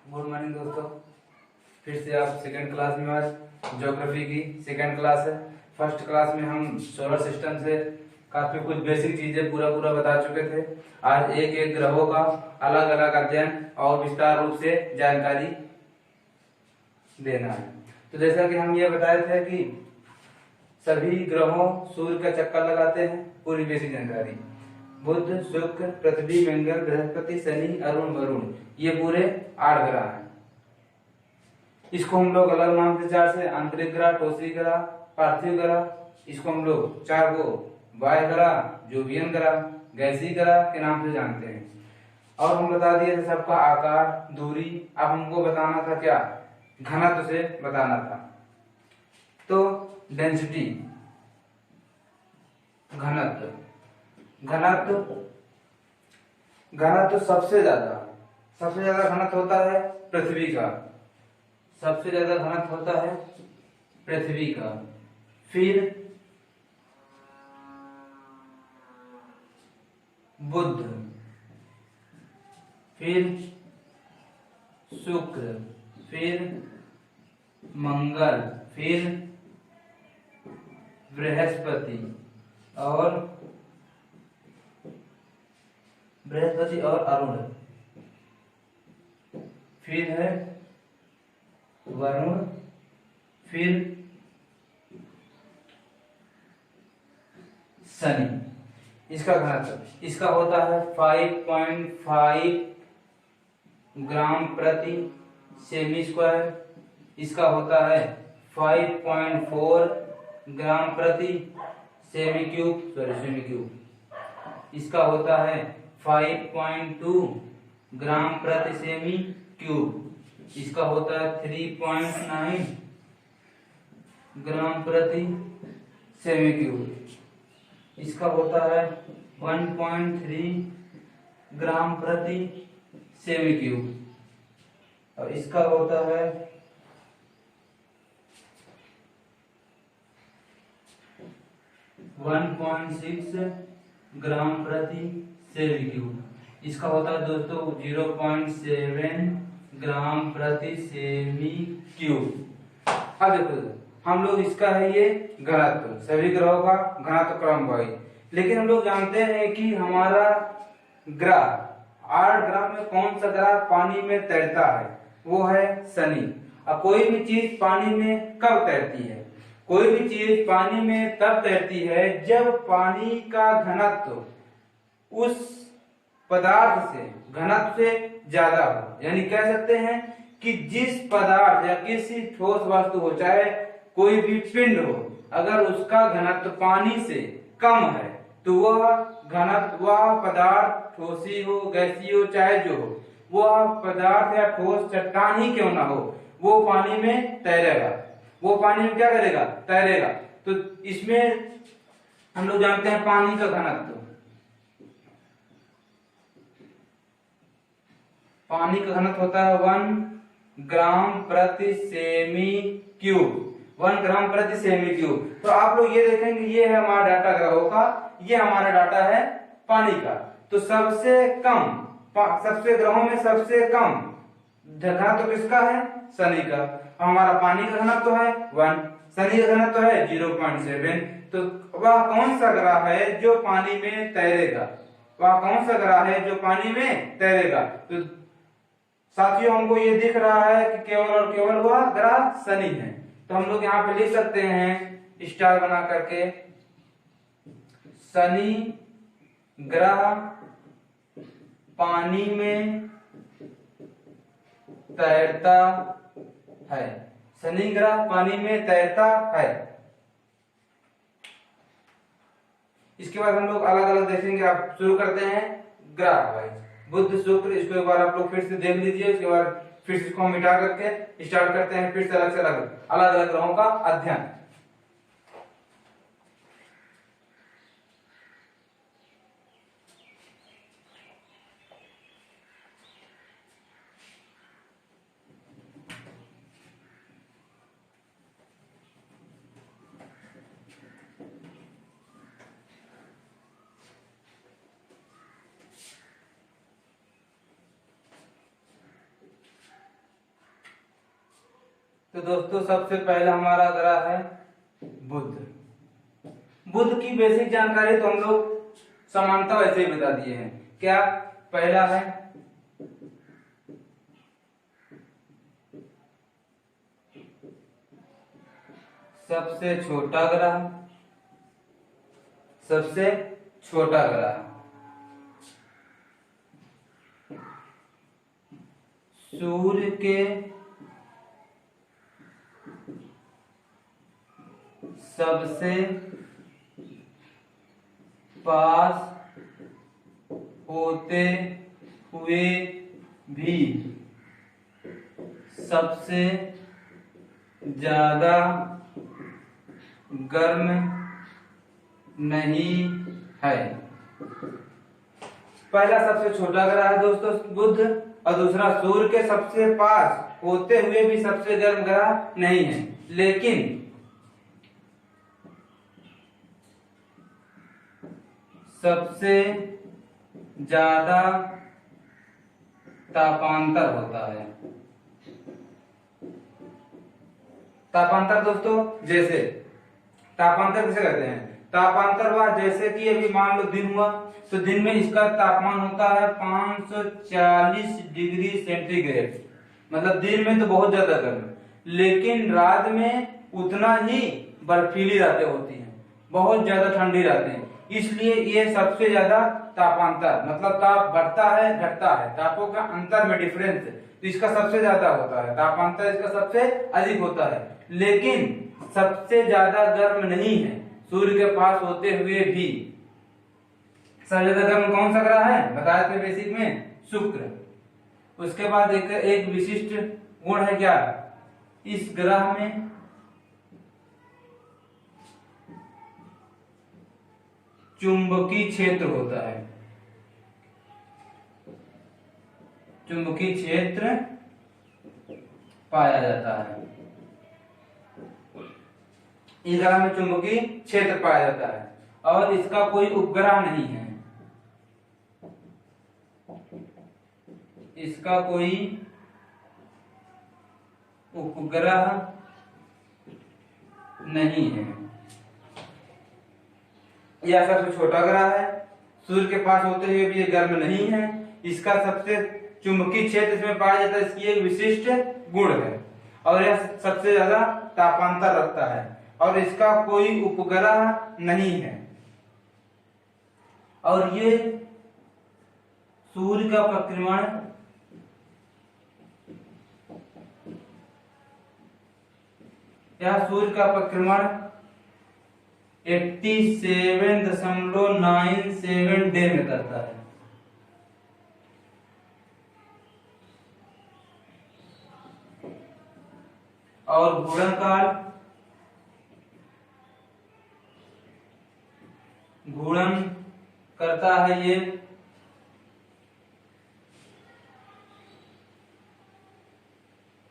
Good morning दोस्तों। फिर से आप सेकंड क्लास में, आज ज्योग्राफी की सेकंड क्लास है। फर्स्ट क्लास में हम सोलर सिस्टम से काफी कुछ बेसिक चीजें पूरा बता चुके थे। आज एक एक ग्रहों का अलग अलग अध्ययन और विस्तार रूप से जानकारी देना है। तो जैसा कि हम ये बताए थे कि सभी ग्रहों सूर्य का चक्कर लगाते हैं, पूरी बेसिक जानकारी। बुध, शुक्र, पृथ्वी, मंगल, बृहस्पति, शनि, अरुण, वरुण, ये पूरे 8 ग्रह हैं। इसको हम लोग अलग नाम से 4 से आंतरिक ग्रह, टोसी ग्रह, पार्थिव ग्रह, इसको हम लोग 4 को वायु ग्रह, जोवियन ग्रह, गैसीय ग्रह के नाम से जानते हैं। और हम बता दिए थे सबका आकार, दूरी। अब हमको बताना था क्या, घनत्व से बताना था। तो डेंसिटी, घनत्व सबसे ज्यादा घनत्व होता है पृथ्वी का। सबसे ज्यादा घनत्व होता है पृथ्वी का। फिर बुध, फिर शुक्र, फिर मंगल, फिर बृहस्पति और अरुण, फिर है वरुण, फिर शनि। इसका घनत्व इसका होता है 5.5 ग्राम प्रति सेमी स्क्वायर। इसका होता है 5.4 ग्राम प्रति सेमी क्यूब। इसका होता है 5.2 ग्राम प्रति सेमी क्यूब। इसका होता है 3.9 ग्राम प्रति सेमी क्यूब। इसका होता है 1.3 ग्राम प्रति सेमी क्यूब। और इसका होता है 1.6 ग्राम प्रति सेमी क्यूब। इसका होता है दोस्तों 0.7 ग्राम प्रति सेमी क्यूब। अब देखो हम लोग, इसका है ये घनत्व, सभी ग्रहों का घनत्व क्रम वाइज। लेकिन हम लोग जानते हैं कि हमारा ग्रह 8 ग्रह में कौन सा ग्रह पानी में तैरता है, वो है शनि। अब कोई भी चीज पानी में कब तैरती है? कोई भी चीज पानी में तब तैरती है जब पानी का घनत्व उस पदार्थ से घनत्व से ज्यादा हो। यानी कह सकते हैं कि जिस पदार्थ या किसी ठोस वस्तु हो, चाहे कोई भी पिंड हो, अगर उसका घनत्व पानी से कम है तो वह पदार्थ ठोसी हो, गैसीय हो, चाहे जो हो, वह पदार्थ या ठोस चट्टान ही क्यों ना हो, वो पानी में तैरेगा। वो पानी में क्या करेगा? तैरेगा। तो इसमें हम लोग जानते हैं पानी का घनत्व। पानी का घनत्व होता है 1 ग्राम प्रति सेमी क्यूब। 1 ग्राम प्रति सेमी क्यूब। तो आप लोग ये देखेंगे, ये है हमारा डाटा ग्रहों का, ये हमारा डाटा है पानी का। तो सबसे ग्रहों में सबसे कम घनत्व किसका है? शनि का। हमारा पानी का घनत्व है 1, शनि का घनत्व है 0.7। तो वह कौन सा ग्रह है जो पानी में तैरेगा? वह कौन सा ग्रह है जो पानी में तैरेगा? तो साथियों, हमको ये दिख रहा है कि केवल और केवल वह ग्रह शनि है। तो हम लोग यहाँ पे लिख सकते हैं स्टार बना करके, शनि ग्रह पानी में तैरता है। शनि ग्रह पानी में तैरता है। इसके बाद हम लोग अलग अलग देखेंगे। आप शुरू करते हैं ग्रह वाइज। बुध, शुक्र, इसको एक बार आप लोग फिर से देख लीजिए। इसके बाद फिर से इसको हम मिटा करके स्टार्ट करते हैं फिर से अलग अलग ग्रहों का अध्ययन। तो दोस्तों सबसे पहला हमारा ग्रह है बुध। बुध की बेसिक जानकारी तो हम लोग समानता वैसे ही बता दिए हैं। क्या पहला है सबसे छोटा ग्रह, सबसे छोटा ग्रह। सूर्य के सबसे पास होते हुए भी सबसे ज्यादा गर्म नहीं है। पहला सबसे छोटा ग्रह है दोस्तों बुध, और दूसरा सूर्य के सबसे पास होते हुए भी सबसे गर्म ग्रह नहीं है, लेकिन सबसे ज्यादा तापांतर होता है। तापांतर दोस्तों जैसे तापांतर कैसे करते हैं? तापांतर हुआ जैसे कि अभी मान लो दिन हुआ, तो दिन में इसका तापमान होता है 540 डिग्री सेंटीग्रेड, मतलब दिन में तो बहुत ज्यादा गर्म, लेकिन रात में उतना ही बर्फीली रातें होती हैं, बहुत ज्यादा ठंडी रातें हैं। इसलिए ये सबसे ज्यादा तापांतर, मतलब ताप बढ़ता है घटता है, तापों का अंतर में डिफरेंस, तो इसका सबसे ज्यादा होता है तापांतर, इसका सबसे अधिक होता है, लेकिन सबसे ज्यादा गर्म नहीं है सूर्य के पास होते हुए भी। सबसे ज्यादा गर्म कौन सा ग्रह है बताए थे बेसिक में? शुक्र। उसके बाद एक विशिष्ट गुण है क्या, इस ग्रह में चुंबकीय क्षेत्र होता है। चुंबकीय क्षेत्र पाया जाता है, इस ग्रह में चुंबकीय क्षेत्र पाया जाता है, और इसका कोई उपग्रह नहीं है, इसका कोई उपग्रह नहीं है। यह सबसे छोटा ग्रह है, सूर्य के पास होते हुए भी ये गर्म नहीं है, इसका सबसे चुंबकीय क्षेत्र इसमें पाया जाता है, इसकी एक विशिष्ट गुण है, और यह सबसे ज्यादा तापांतर रखता है, और इसका कोई उपग्रह नहीं है, और ये सूर्य का परिक्रमा सूर्य का परिक्रमण 87.97 डे में करता है। और घूर्णन काल घूर्णन करता है ये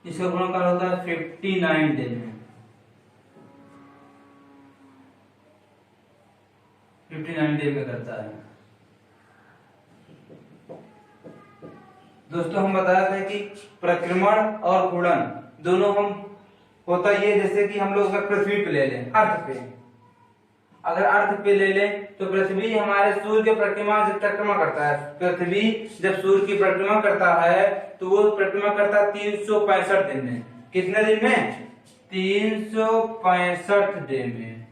इसका घूर्णन काल होता है 59 डे में, 59 डे में करता है। दोस्तों हम बताया था कि परिक्रमण और घूर्णन दोनों हम होता ये, जैसे कि हम लोग अगर पृथ्वी पे ले लें, अर्थ पे, अगर अर्थ पे ले लें तो पृथ्वी हमारे सूर्य के परिक्रमा करता है। पृथ्वी जब सूर्य की परिक्रमा करता है तो वो परिक्रमा करता है 365 दिन में। कितने दिन में? 365 दिन में।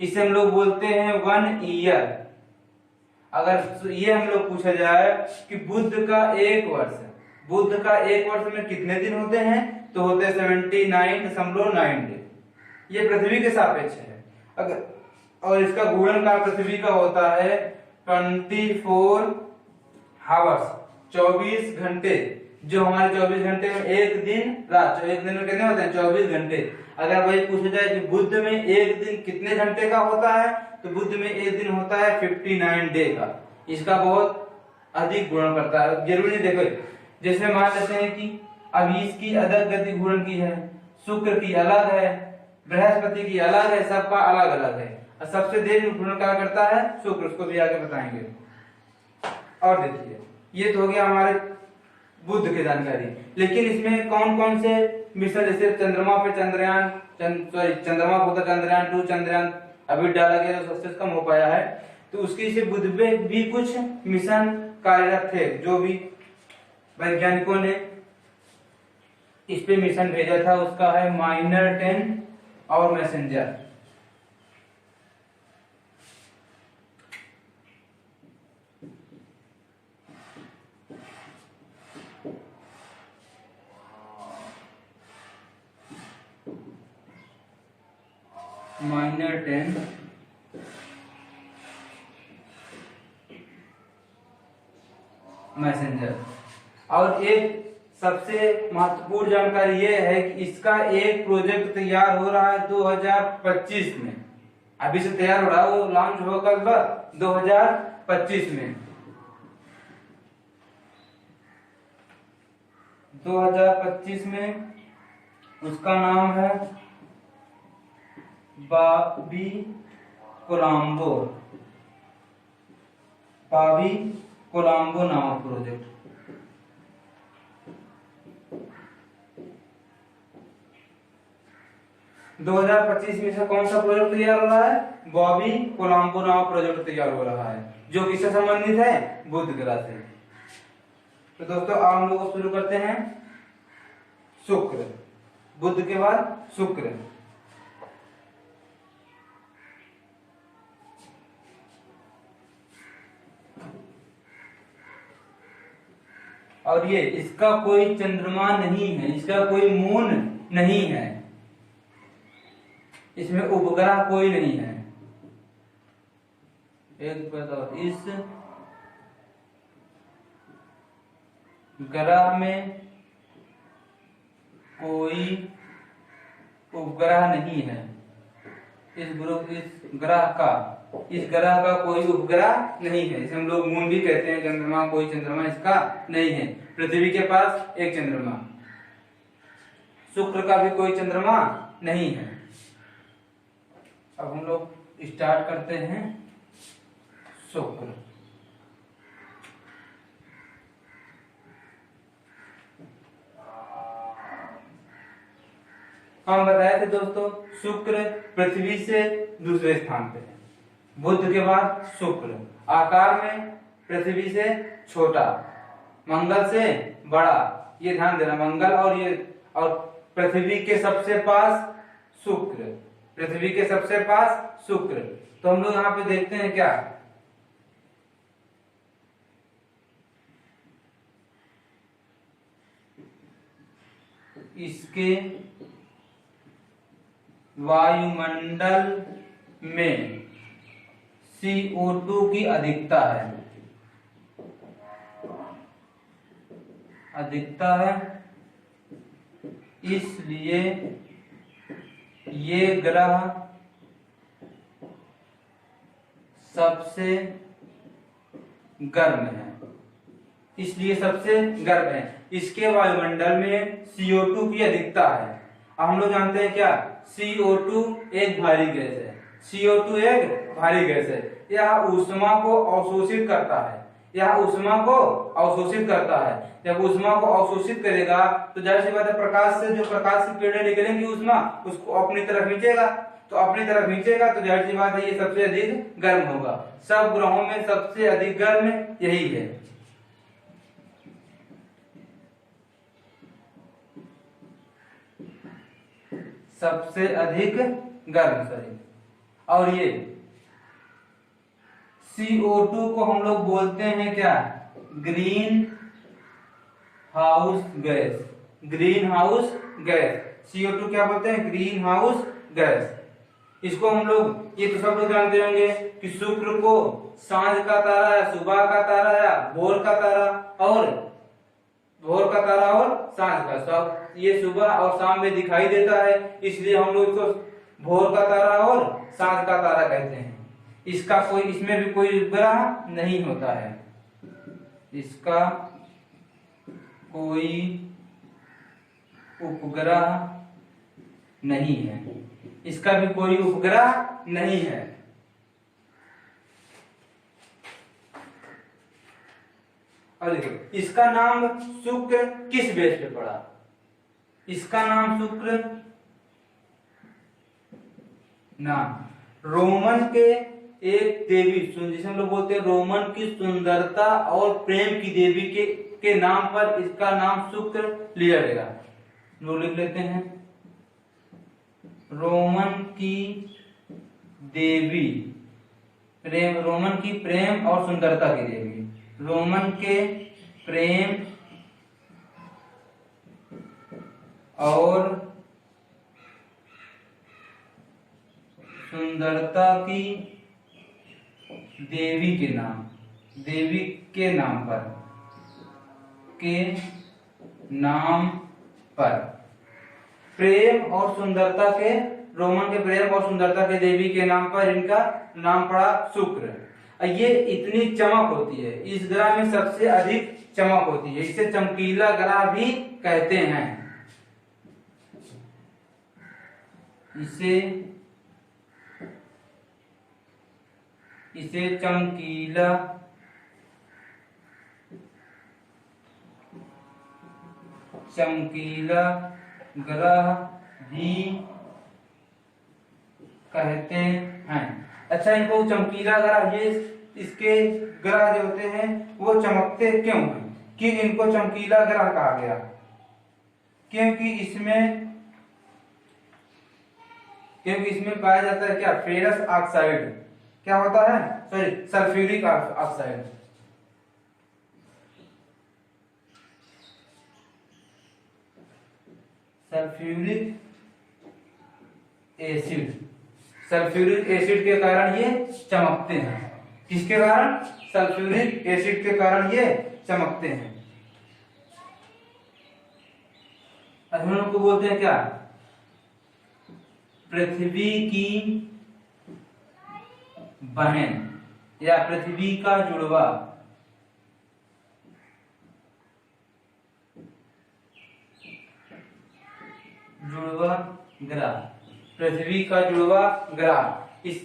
इसे हम लोग बोलते हैं 1 ईयर। अगर ये हम लोग पूछा जाए कि बुध का एक वर्ष में कितने दिन होते हैं, तो होते हैं 79.9 डे। ये पृथ्वी के सापेक्ष है। अगर और इसका घूर्णन काल पृथ्वी का होता है 24 आवर्स, 24 घंटे। जो हमारे 24 घंटे में एक दिन रात, एक दिन में कितने होते हैं? 24 घंटे। अगर वही पूछा जाए कि बुध में एक दिन कितने घंटे का होता है, तो बुध में एक दिन होता है 59 डे का। इसका बहुत अधिक घूर्णन करता है। जरूरी देखो, जैसे मान लेते हैं कि अब इसकी अलग गति घूर्णन की है, शुक्र की अलग है, बृहस्पति की अलग है, सबका अलग अलग है। और सबसे देर में घूर्णन क्या करता है? शुक्र। उसको भी आगे बताएंगे। और देखिए, ये तो हो गया हमारे बुध की जानकारी। लेकिन इसमें कौन कौन से मिशन, जैसे चंद्रमा पे चंद्रयान, चंद्रमा पर चंद्रयान 2, चंद्रयान अभी डाला गया तो सक्सेस कम हो पाया है, तो उसकी से बुध पे भी कुछ मिशन कार्यरत थे, जो भी वैज्ञानिकों ने इस पे मिशन भेजा था। उसका है माइनर 10 और मैसेंजर। Minor 10 messenger. और एक सबसे महत्वपूर्ण जानकारी ये है कि इसका एक प्रोजेक्ट तैयार हो रहा है 2025 में। अभी से तैयार हो रहा है, वो लॉन्च होगा 2025 में। 2025 में उसका नाम है बाबी कोलंबो। बाबी कोलंबो नामक प्रोजेक्ट। दो 2025 में से कौन सा प्रोजेक्ट तैयार हो रहा है? बॉबी कोलंबो नामक प्रोजेक्ट तैयार हो रहा है, जो किससे संबंधित है? बुध ग्रह से। तो दोस्तों अब हम लोग शुरू करते हैं शुक्र। बुध के बाद शुक्र। और ये इसका कोई चंद्रमा नहीं है, इसका कोई मून नहीं है, इसमें उपग्रह कोई नहीं है। एक बताओ, इस ग्रह में कोई उपग्रह नहीं है। इस ग्रह का कोई उपग्रह नहीं है। इसे हम लोग मून भी कहते हैं। चंद्रमा, कोई चंद्रमा इसका नहीं है। पृथ्वी के पास एक चंद्रमा। शुक्र का भी कोई चंद्रमा नहीं है। अब हम लोग स्टार्ट करते हैं शुक्र। हम बताए थे दोस्तों, शुक्र पृथ्वी से दूसरे स्थान पे है। बुध के बाद शुक्र आकार में पृथ्वी से छोटा, मंगल से बड़ा। ये ध्यान देना, मंगल और पृथ्वी के सबसे पास शुक्र। पृथ्वी के सबसे पास शुक्र। तो हम लोग यहाँ पे देखते हैं क्या, इसके वायुमंडल में CO2 की अधिकता है। इसलिए ये ग्रह सबसे गर्म है। इसके वायुमंडल में CO2 की अधिकता है। अब हम लोग जानते हैं क्या, CO2 एक भारी गैस है। CO2 एक भारी गैस है। यह ऊष्मा को अवशोषित करता है। जब ऊष्मा को अवशोषित करेगा तो जाहिर सी बात है, प्रकाश से जो प्रकाश की किरणें निकलेंगी, ऊष्मा उसको अपनी तरफ खींचेगा। तो जाहिर सी बात है, ये सबसे अधिक गर्म होगा। सब ग्रहों में सबसे अधिक गर्म यही है। सबसे अधिक गर्म, सही। और ये CO2 को हम लोग बोलते हैं क्या, ग्रीन हाउस गैस। CO2 क्या बोलते हैं, ग्रीन हाउस गैस। इसको हम लोग, ये तो सब लोग जानते होंगे कि शुक्र को सांझ का तारा या सुबह का तारा या भोर का तारा और सांझ का, सब ये सुबह और शाम में दिखाई देता है। इसलिए हम लोग इसको भोर का तारा और सांझ का तारा कहते हैं। इसमें भी कोई उपग्रह नहीं होता है। इसका कोई उपग्रह नहीं है। अब देखो इसका नाम शुक्र किस बेस पे पड़ा, इसका नाम शुक्र नाम रोमन के एक देवी जिसे हम लोग बोलते हैं रोमन की सुंदरता और प्रेम की देवी के नाम पर इसका नाम शुक्र लिया गया। लोग लिख लेते हैं रोमन की देवी प्रेम, रोमन की प्रेम और सुंदरता की देवी, रोमन के प्रेम और सुंदरता की देवी के नाम, देवी के नाम पर, के नाम पर प्रेम और सुंदरता के, रोमन के प्रेम और सुंदरता के देवी के नाम पर इनका नाम पड़ा शुक्र। ये इतनी चमक होती है, इस ग्रह में सबसे अधिक चमक होती है, इसे चमकीला ग्रह भी कहते हैं। इसे चमकीला ग्रह भी कहते हैं। अच्छा, इनको चमकीला ग्रह, ये इसके ग्रह जो होते हैं वो चमकते क्यों हैं, कि इनको चमकीला ग्रह कहा गया? क्योंकि इसमें पाया जाता है क्या, फेरस ऑक्साइड, क्या होता है, sorry sulphuric oxide. Sulphuric acid के कारण ये चमकते हैं। किसके कारण? सल्फ्यूरिक एसिड के कारण ये चमकते हैं। हम लोग को बोलते हैं क्या, पृथ्वी की बहन या पृथ्वी का जुड़वा। ग्रह, पृथ्वी का जुड़वा ग्रह, इस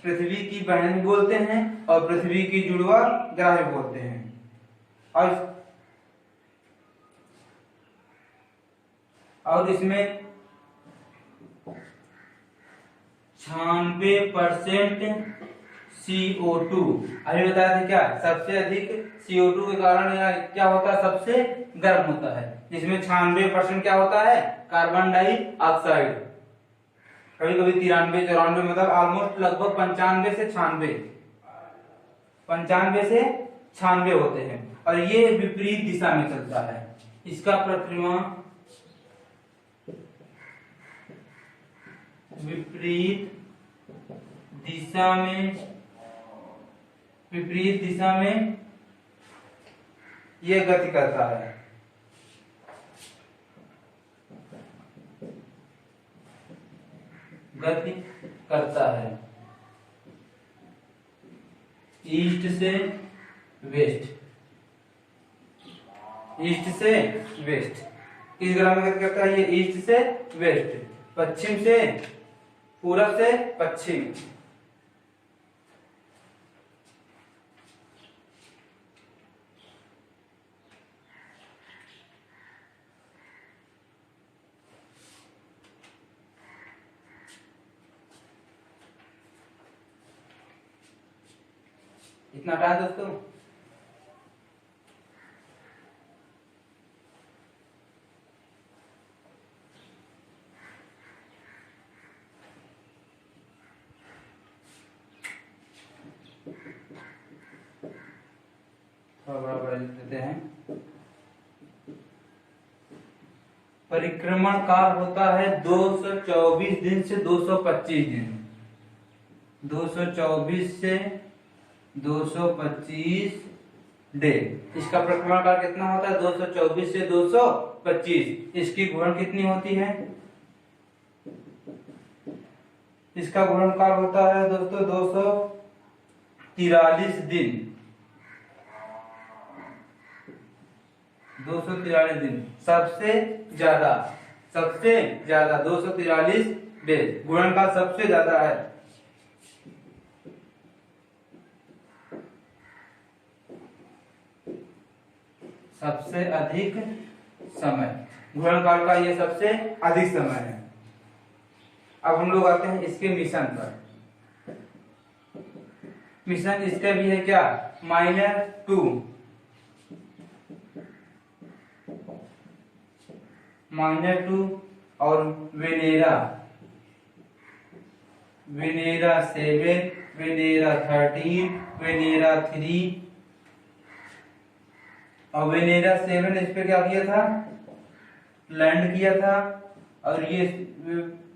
पृथ्वी की बहन भी बोलते हैं और पृथ्वी की जुड़वा ग्रह भी बोलते हैं। और इसमें 96% CO2, अभी बताया था क्या, सबसे अधिक CO2 के कारण क्या होता है, सबसे गर्म होता है। इसमें 96% क्या होता है, कार्बन डाइऑक्साइड। कभी कभी 93, 94, मतलब ऑलमोस्ट लगभग 95 से 96 होते हैं। और ये विपरीत दिशा में चलता है, इसका परिक्रमा विपरीत दिशा में ये गति करता है। ईस्ट से वेस्ट, किस ग्रह में गति करता है ये, ईस्ट से वेस्ट, पश्चिम से पूरब से पश्चिम। इतना टाइम दोस्तों, बड़ा लिख देते हैं। परिक्रमण काल होता है 224 दिन से 225 दिन, 224 से 225 डे। इसका परिक्रमण काल कितना होता है, 224 से 225। इसकी घूर्ण कितनी होती है, इसका घूर्ण काल होता है दोस्तों 243 दिन, 243 दिन। सबसे ज्यादा 243 डेज, गुणन काल सबसे ज्यादा है। सबसे अधिक समय, घूर्णन काल का ये सबसे अधिक समय है। अब हम लोग आते हैं इसके मिशन पर। मिशन इसका भी है क्या, -2 और वेनेरा 7, वेनेरा 13, वेनेरा 3 और वेनेरा 7 इस पे क्या किया था, लैंड किया था। और ये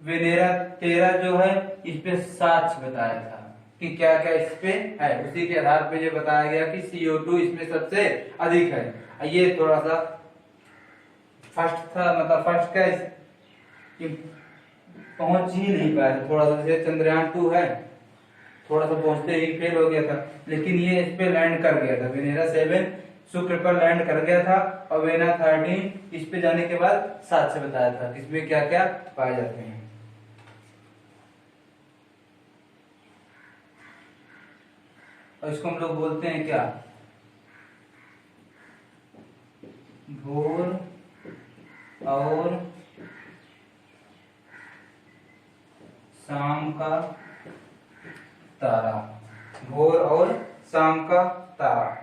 वेनेरा 13 जो है इस पे साक्ष्य बताया था कि क्या क्या इस पे है। उसी के आधार पे ये बताया गया कि CO2 इसमें सबसे अधिक है। ये थोड़ा सा फर्स्ट था, मतलब फर्स्ट का पहुंच ही नहीं पाया, थोड़ा सा जैसे चंद्रयान 2 है, थोड़ा सा पहुंचते ही फेल हो गया था, लेकिन ये इस पे लैंड कर गया था। वेनेरा 7 शुक्र पर लैंड कर गया था और वेनेरा 13 इस पे जाने के बाद साक्ष्य बताया था कि इसमें क्या क्या पाए जाते हैं। और इसको हम लोग बोलते हैं क्या, भोर और शाम का तारा, भोर और शाम का तारा।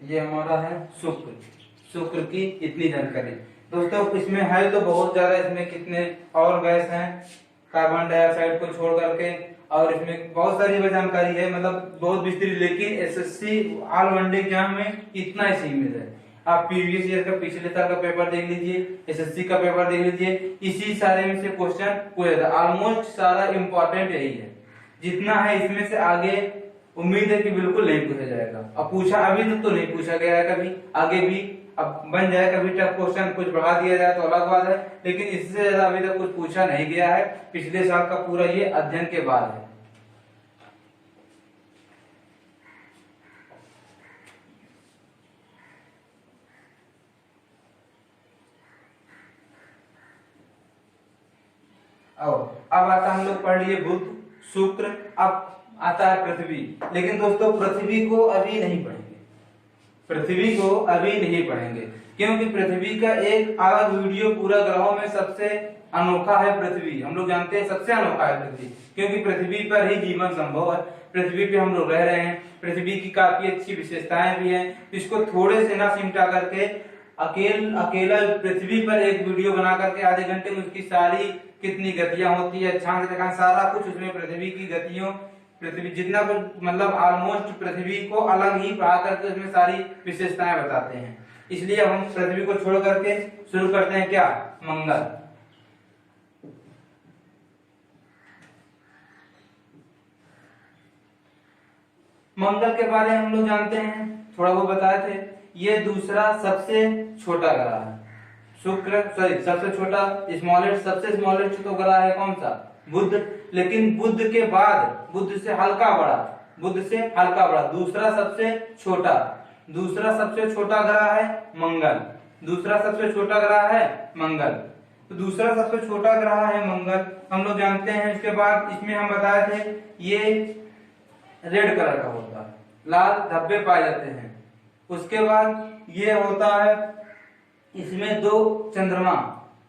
ये हमारा है शुक्र की इतनी जानकारी। दोस्तों इसमें है तो बहुत ज्यादा, इसमें कितने और गैस हैं कार्बन डाइऑक्साइड को छोड़ करके, और इसमें बहुत सारी जानकारी है, मतलब बहुत विस्तृत। लेकिन SSC ऑल वनडे एग्जाम में इतना ही सीमित है। आप प्रीवियस ईयर का, पिछले साल का पेपर देख लीजिए, SSC का पेपर देख लीजिए, इसी सारे में से क्वेश्चन पूछा था। ऑलमोस्ट सारा इंपॉर्टेंट यही है, जितना है इसमें से आगे उम्मीद है कि बिल्कुल नहीं पूछा जाएगा। अब पूछा अभी तक तो नहीं पूछा गया है कभी, आगे भी अब बन जाए कभी टफ क्वेश्चन, कुछ बढ़ा दिया जाए तो अलग बात है, लेकिन इससे ज्यादा अभी तक कुछ पूछा नहीं गया है। पिछले साल का पूरा ये अध्ययन के बाद है। अब आता हम लोग पढ़ लिए बुध, शुक्र, अब आता है पृथ्वी। लेकिन दोस्तों पृथ्वी को अभी नहीं पढ़ेंगे, पृथ्वी को अभी नहीं पढ़ेंगे, क्योंकि पृथ्वी का एक अलग वीडियो पूरा ग्रहों में सबसे अनोखा है पृथ्वी। हम लोग जानते हैं सबसे अनोखा है पृथ्वी, क्योंकि पृथ्वी पर ही जीवन संभव है, पृथ्वी पे हम लोग रह रहे हैं, पृथ्वी की काफी अच्छी विशेषताएं भी हैं। इसको थोड़े से ना सिमटा करके अकेला पृथ्वी पर एक वीडियो बना करके आधे घंटे में उसकी सारी कितनी गतियां होती है, छान से सारा कुछ उसमें पृथ्वी की गतियों, पृथ्वी जितना कुछ, मतलब ऑलमोस्ट पृथ्वी को अलग ही पढ़ा करके उसमें सारी विशेषताएं बताते हैं। इसलिए हम पृथ्वी को छोड़ करके शुरू करते हैं क्या, मंगल। मंगल के बारे में हम लोग जानते हैं, थोड़ा वो बताए थे। ये दूसरा सबसे छोटा ग्रह है, शुक्र सॉरी सबसे छोटा स्मॉलेस्ट, सबसे स्मॉलेस्ट तो ग्रह है कौन सा, बुध। लेकिन बुध के बाद, बुध से हल्का बड़ा, बुध से हल्का बड़ा दूसरा सबसे छोटा ग्रह है मंगल। दूसरा सबसे छोटा ग्रह है मंगल, तो दूसरा सबसे छोटा ग्रह है मंगल, हम लोग जानते हैं। इसके बाद इसमें हम बताए थे ये रेड कलर का होता है, लाल धब्बे पाए जाते हैं। उसके बाद ये होता है, इसमें 2 चंद्रमा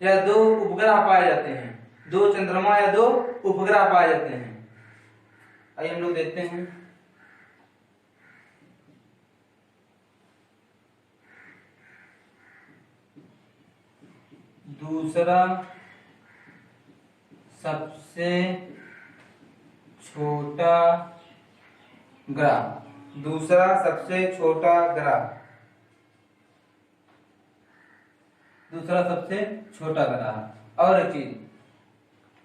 या 2 उपग्रह पाए जाते हैं, 2 चंद्रमा या 2 उपग्रह पाए जाते हैं। आइए हम लोग देखते हैं। दूसरा सबसे छोटा ग्रह, दूसरा सबसे छोटा ग्रह, दूसरा सबसे छोटा ग्रह। और एक चीज,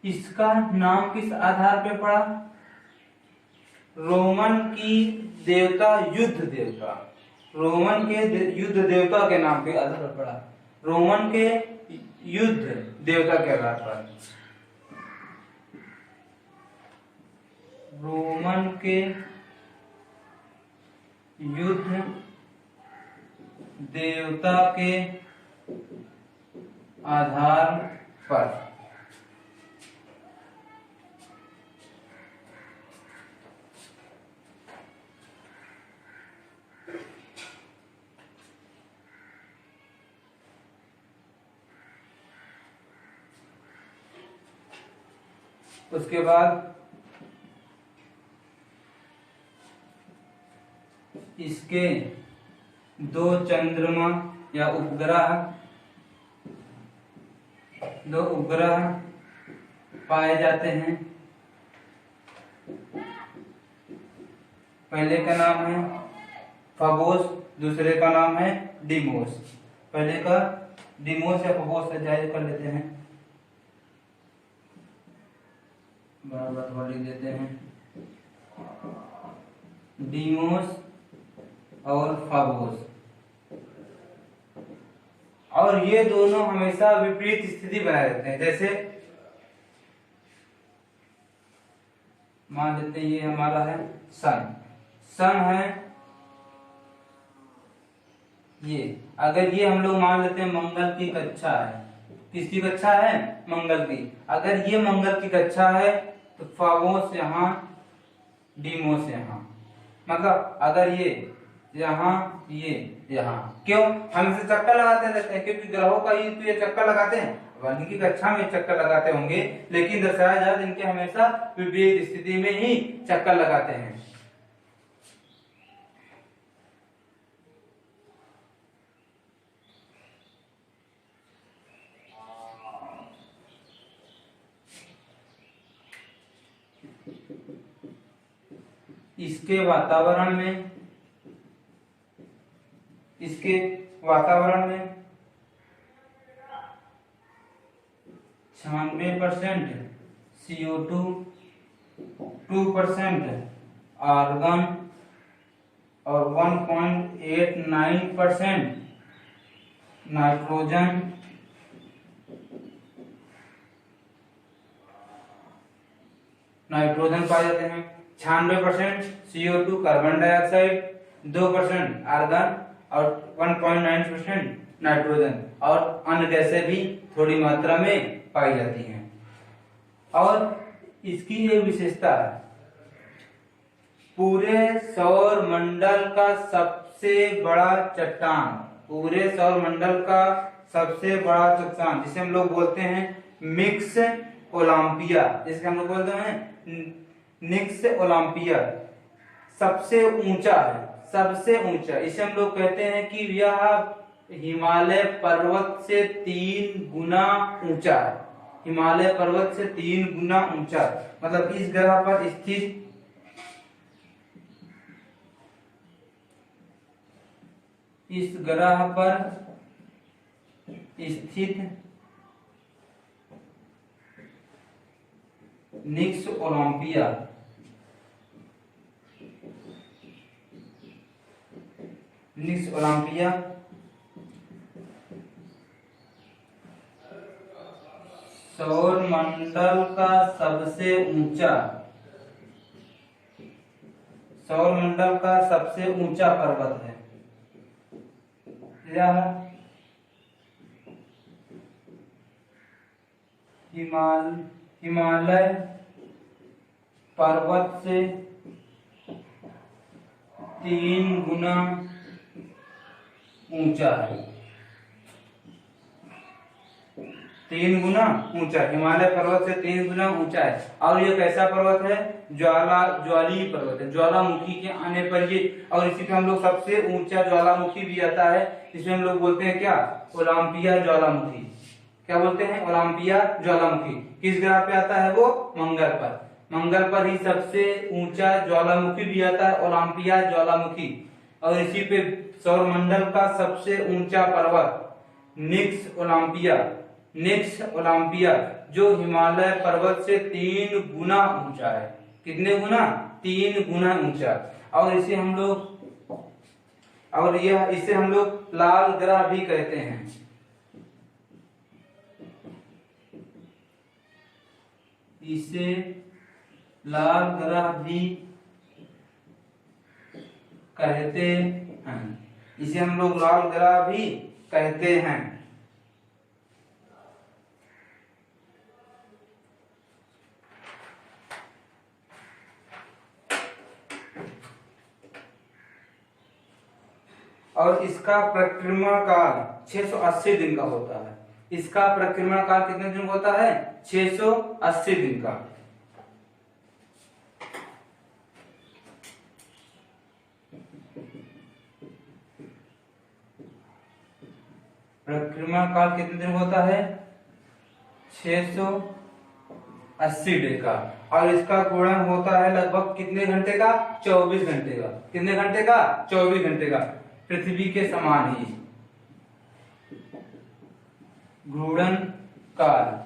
इसका नाम किस आधार पे पड़ा, रोमन की देवता युद्ध देवता, रोमन के युद्ध देवता के नाम पे आधार पर पड़ा, रोमन के युद्ध देवता के आधार पर, रोमन के युद्ध देवता के आधार पर। उसके बाद इसके दो चंद्रमा या दो उपग्रह पाए जाते हैं। पहले का नाम है फबोस, दूसरे का नाम है डीमोस। पहले का डीमोस या फबोस से जाहिर कर लेते हैं, बराबर लिख देते हैं, डीमोस और फबोस। और ये दोनों हमेशा विपरीत स्थिति बनाए रहते हैं। जैसे मान लेते हैं ये हमारा है सन है ये। अगर ये हम लोग मान लेते हैं मंगल की कक्षा है, किसकी कक्षा है? मंगल की। अगर ये मंगल की कक्षा है तो फाबोस यहाँ, डीमोस यहाँ। मतलब अगर ये यहाँ, ये यहाँ, क्यों हम इसे चक्कर लगाते रहते हैं? क्योंकि ग्रहों का ही तो ये चक्कर लगाते हैं, इनकी कक्षा में चक्कर लगाते होंगे, लेकिन दर्शाया जाए इनके हमेशा विपरीत स्थिति में ही चक्कर लगाते हैं। इसके वातावरण में 96% CO2, 2% आर्गन और 1.89% नाइट्रोजन, पाए जाते हैं। 96% CO2 कार्बन डाइऑक्साइड, 2% आर्गन और 1.9% नाइट्रोजन, और अन्य गैसें भी थोड़ी मात्रा में पाई जाती हैं। और इसकी ये विशेषता है, पूरे सौर मंडल का सबसे बड़ा चट्टान, जिसे हम लोग बोलते हैं मिक्स ओलंपिया, जिसके हम लोग बोलते हैं निक्स ओलंपिया, सबसे ऊंचा। इसे हम लोग कहते हैं कि यह हिमालय पर्वत से 3 गुना ऊंचा है। हिमालय पर्वत से 3 गुना ऊंचा, मतलब इस ग्रह पर स्थित निक्स ओलंपिया सौर मंडल का सबसे ऊंचा पर्वत है। यह हिमालय पर्वत से 3 गुना ऊंचा है। 3 गुना ऊंचा, हिमालय पर्वत से 3 गुना ऊंचा है। और ये कैसा पर्वत है? ज्वालीय पर्वत है। ज्वालामुखी के आने पर ये, और इसी पे हम लोग सबसे ऊंचा ज्वालामुखी भी आता है, जिसमें हम लोग बोलते हैं क्या? ओलंपिया ज्वालामुखी। क्या बोलते हैं? ओलंपिया ज्वालामुखी। किस ग्रह पे आता है वो? मंगल पर ही सबसे ऊंचा ज्वालामुखी भी आता है, ओलंपिया ज्वालामुखी। और इसी पे सौरमंडल का सबसे ऊंचा पर्वत निक्स ओलंपिया, जो हिमालय पर्वत से 3 गुना ऊंचा है। कितने गुना? 3 गुना ऊंचा। और इसे हम लोग लाल ग्रह भी कहते हैं। इसे लाल ग्रह भी कहते हैं। और इसका परिक्रमा काल 680 दिन का होता है। इसका परिक्रमा काल कितने दिन का होता है? 680 दिन का। परिक्रमा काल कितने दिन होता है? 680 डे का। और इसका गुणन होता है लगभग कितने घंटे का? 24 घंटे का। कितने घंटे का? 24 घंटे का। पृथ्वी के समान ही घूर्णन काल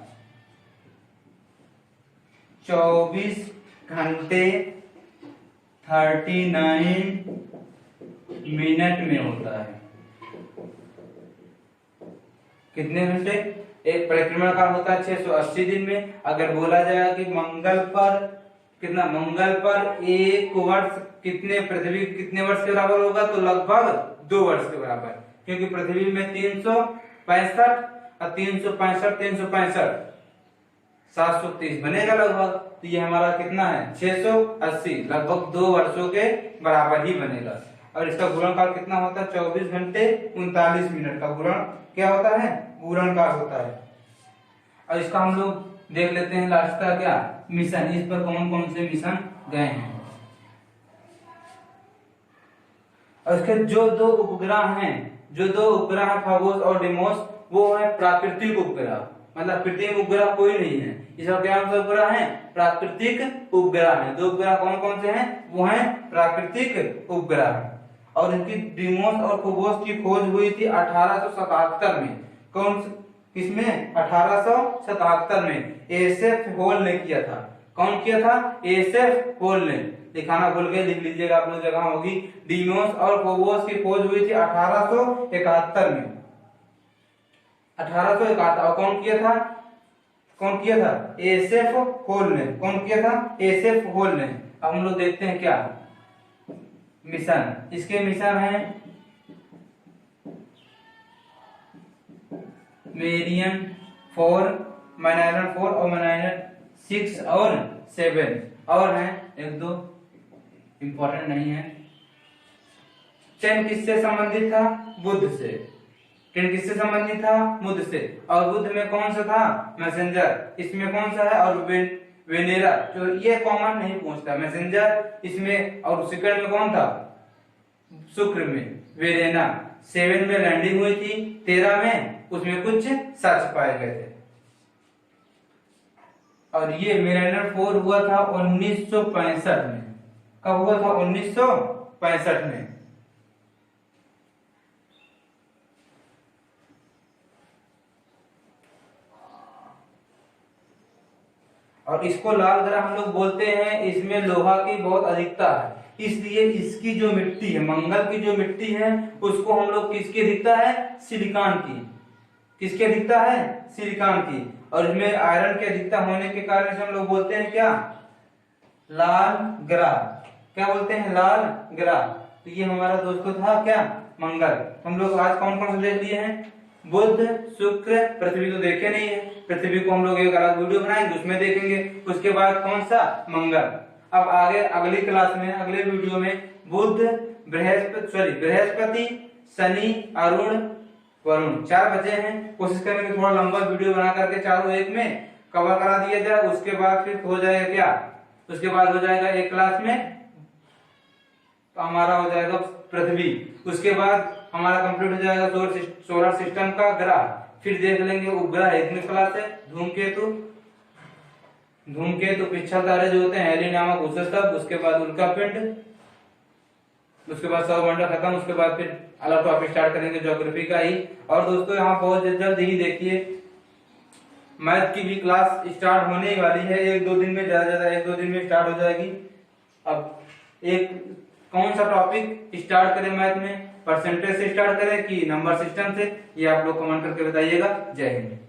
24 घंटे 39 मिनट में होता है। कितने घंटे? एक परिक्रमा काल होता है 680 दिन में। अगर बोला जाए कि मंगल पर कितना, मंगल पर एक वर्ष कितने, पृथ्वी कितने वर्ष के बराबर होगा? तो लगभग 2 वर्ष के बराबर, क्योंकि पृथ्वी में 365 और 365 730 बनेगा लगभग। तो ये हमारा कितना है? 680, लगभग 2 वर्षों के बराबर ही बनेगा। और इसका गुणनकाल कितना होता है? 24 घंटे 39 मिनट का गुणन क्या होता है? गुणनकाल होता है। और इसका हम लोग देख लेते हैं लास्ट का क्या मिशन, इस पर कौन कौन से मिशन गए हैं। और इसके जो 2 उपग्रह हैं, जो 2 उपग्रह फाबोस और डिमोस, वो है प्राकृतिक उपग्रह, मतलब कृत्रिम उपग्रह कोई नहीं है। इसका क्या उपग्रह है? प्राकृतिक उपग्रह है। 2 उपग्रह कौन कौन से हैं? वो हैं प्राकृतिक उपग्रह। और इनकी डिमोस और फोबोस की खोज हुई थी 1877 में। कौन किसमें? 1877 में एसेफ होल ने किया था। कौन किया था? एसेफ होल ने। दिखाना भूल गए, लिख लीजिएगा, आप लोग जगह होगी। डिमोस और फोबोस की खोज हुई थी 1871 में। 1871। और कौन किया था? कौन किया था? एसेफ होल ने। कौन किया था? एसेफ होल ने। अब हम लोग देखते हैं क्या मिशन। इसके मिशन है मेरियन 4, मैनालन 4 और मैनालन 6 और 7 और हैं 1-2 इंपॉर्टेंट नहीं है। चैन किससे संबंधित था? बुध से। चैन किससे संबंधित था? बुध से। और बुध में कौन सा था? मैसेंजर। इसमें कौन सा है? और वेनेरा, जो ये कॉमन नहीं पूछता, मैसेंजर इसमें। और सेकंड में कौन था? शुक्र में वेरेना। 7 में लैंडिंग हुई थी, 13 में उसमें कुछ सच पाए गए थे। और ये मैरिनर 4 हुआ था 1965 में। कब हुआ था? 1965 में। और इसको लाल ग्रह हम लोग बोलते हैं। इसमें लोहा की बहुत अधिकता है, इसलिए इसकी जो मिट्टी है, मंगल की जो मिट्टी है, उसको हम लोग किसकी अधिकता है? सिलिकॉन की। किसकी अधिकता है? सिलिकॉन की। और इसमें आयरन की अधिकता होने के कारण से हम लोग बोलते हैं क्या? लाल ग्रह। क्या बोलते हैं? लाल ग्रह। तो ये हमारा दोस्तों था क्या? मंगल। हम लोग आज कौन कौन से देख लिए हैं? बुध, शुक्र, पृथ्वी तो देखे नहीं है। पृथ्वी को हम लोग एक अलग वीडियो बनाएंगे, उसमें देखेंगे। उसके बाद कौन सा? मंगल। अब आगे अगली क्लास में, अगले वीडियो में बुध, बृहस्पति, शनि, अरुण, वरुण 4 बचे हैं। कोशिश करेंगे थोड़ा लंबा वीडियो बना करके चारों एक में कवर करा दिया जाए। उसके बाद फिर हो जाएगा क्या? उसके बाद हो जाएगा एक क्लास में तो हमारा हो जाएगा पृथ्वी। उसके बाद हमारा कंप्लीट हो जाएगा सोलर सिस्टम का ग्रह। फिर देख लेंगे उपग्रह, इतनी क्लास है। धूमकेतु, धूमकेतु पिछले तारे जो होते हैं हेली नामक उसे सब। उसके बाद उल्कापिंड, उसके बाद सौरमंडल खत्म। उसके बाद फिर अलग टॉपिक स्टार्ट करेंगे ज्योग्राफी का ही। और दोस्तों यहाँ बहुत जल्द ही देखिए मैथ की भी क्लास स्टार्ट होने वाली है। 1-2 दिन में, ज्यादा 1-2 दिन में स्टार्ट हो जाएगी। अब एक कौन सा टॉपिक स्टार्ट करें मैथ में? परसेंटेज से स्टार्ट करें कि नंबर सिस्टम से? ये आप लोग कमेंट करके बताइएगा। जय हिंद।